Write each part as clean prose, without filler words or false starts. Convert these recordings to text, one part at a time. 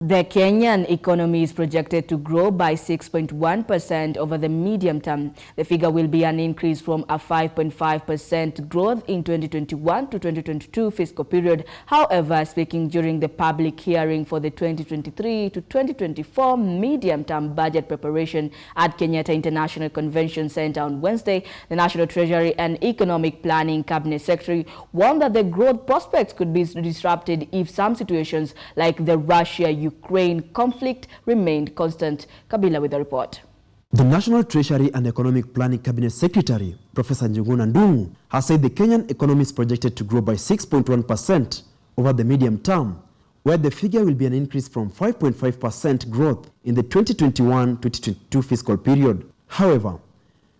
The Kenyan economy is projected to grow by 6.1% over the medium term. The figure will be an increase from a 5.5% growth in 2021 to 2022 fiscal period. However, speaking during the public hearing for the 2023 to 2024 medium-term budget preparation at Kenyatta International Convention Center on Wednesday, the National Treasury and Economic Planning Cabinet Secretary warned that the growth prospects could be disrupted if some situations like the Russia-Ukraine conflict remained constant. Kabila with the report. The National Treasury and Economic Planning Cabinet Secretary, Professor Njuguna Ndung'u, has said the Kenyan economy is projected to grow by 6.1% over the medium term, where the figure will be an increase from 5.5% growth in the 2021-2022 fiscal period. However,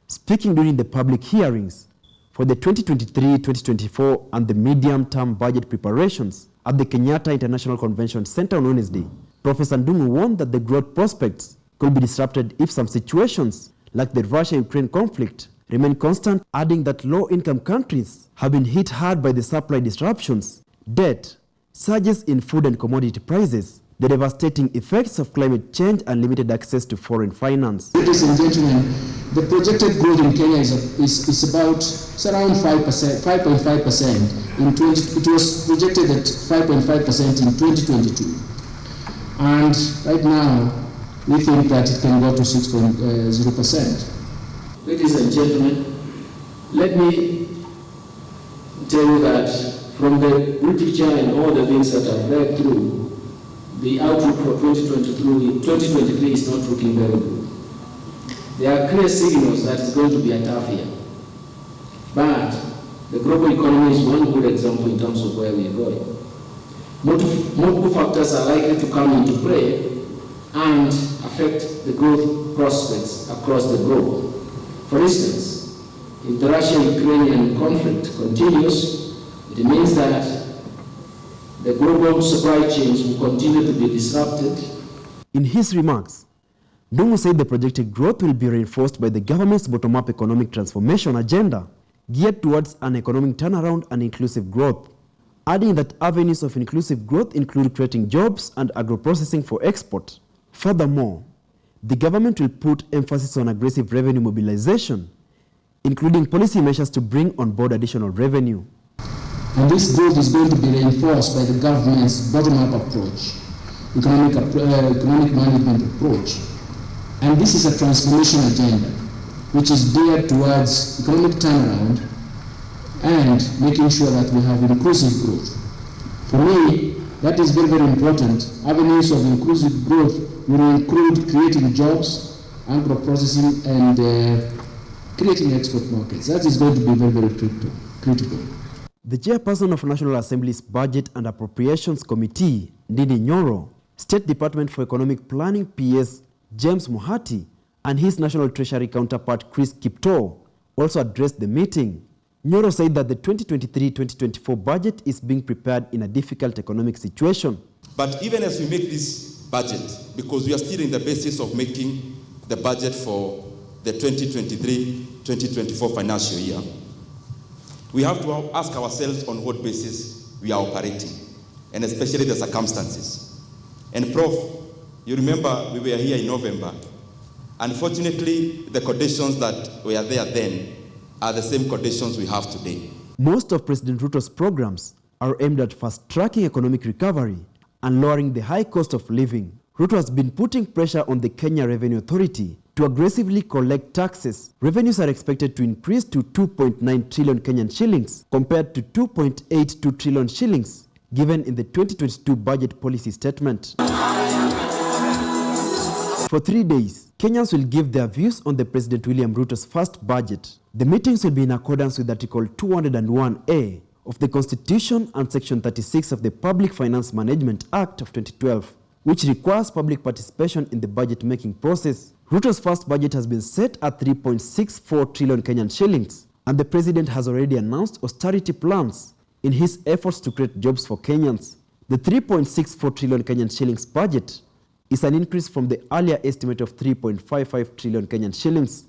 speaking during the public hearings for the 2023-2024 and the medium-term budget preparations at the Kenyatta International Convention Center on Wednesday, Professor Ndung'u warned that the growth prospects could be disrupted if some situations like the Russia-Ukraine conflict remain constant, adding that low-income countries have been hit hard by the supply disruptions, debt, surges in food and commodity prices, the devastating effects of climate change and limited access to foreign finance. Ladies and gentlemen, the projected growth in Kenya is around 5%, 5.5%. It was projected at 5.5% in 2022. And right now, we think that it can go to 6.0%. Ladies and gentlemen, let me tell you that from the literature and all the things that I've read through, the outlook for 2023 is not looking very good. There are clear signals that it's going to be a tough year. But the global economy is one good example in terms of where we are going. Multiple factors are likely to come into play and affect the growth prospects across the globe. For instance, if the Russia-Ukrainian conflict continues, it means that the global supply chains will continue to be disrupted. In his remarks, Ndung'u said the projected growth will be reinforced by the government's bottom-up economic transformation agenda geared towards an economic turnaround and inclusive growth, adding that avenues of inclusive growth include creating jobs and agro-processing for export. Furthermore, the government will put emphasis on aggressive revenue mobilization, including policy measures to bring on board additional revenue. And this growth is going to be reinforced by the government's bottom-up approach, economic management approach. And this is a transformation agenda, which is geared towards economic turnaround and making sure that we have inclusive growth. For me, that is very, very important. Avenues of inclusive growth will include creating jobs, agro-processing, and creating export markets. That is going to be very, very critical. The chairperson of National Assembly's Budget and Appropriations Committee, Ndindi Nyoro, State Department for Economic Planning PS James Mohati, and his National Treasury counterpart Chris Kiptoo also addressed the meeting. Nyoro said that the 2023-2024 budget is being prepared in a difficult economic situation. But even as we make this budget, because we are still in the basis of making the budget for the 2023-2024 financial year, we have to ask ourselves on what basis we are operating, and especially the circumstances. And Prof, you remember we were here in November. Unfortunately, the conditions that were there then are the same conditions we have today. Most of President Ruto's programs are aimed at fast-tracking economic recovery and lowering the high cost of living. Ruto has been putting pressure on the Kenya Revenue Authority to aggressively collect taxes. Revenues are expected to increase to 2.9 trillion Kenyan shillings compared to 2.82 trillion shillings given in the 2022 budget policy statement. For 3 days, Kenyans will give their views on the President William Ruto's first budget. The meetings will be in accordance with Article 201A of the Constitution and Section 36 of the Public Finance Management Act of 2012, which requires public participation in the budget-making process. Ruto's first budget has been set at 3.64 trillion Kenyan shillings, and the president has already announced austerity plans in his efforts to create jobs for Kenyans. The 3.64 trillion Kenyan shillings budget is an increase from the earlier estimate of 3.55 trillion Kenyan shillings.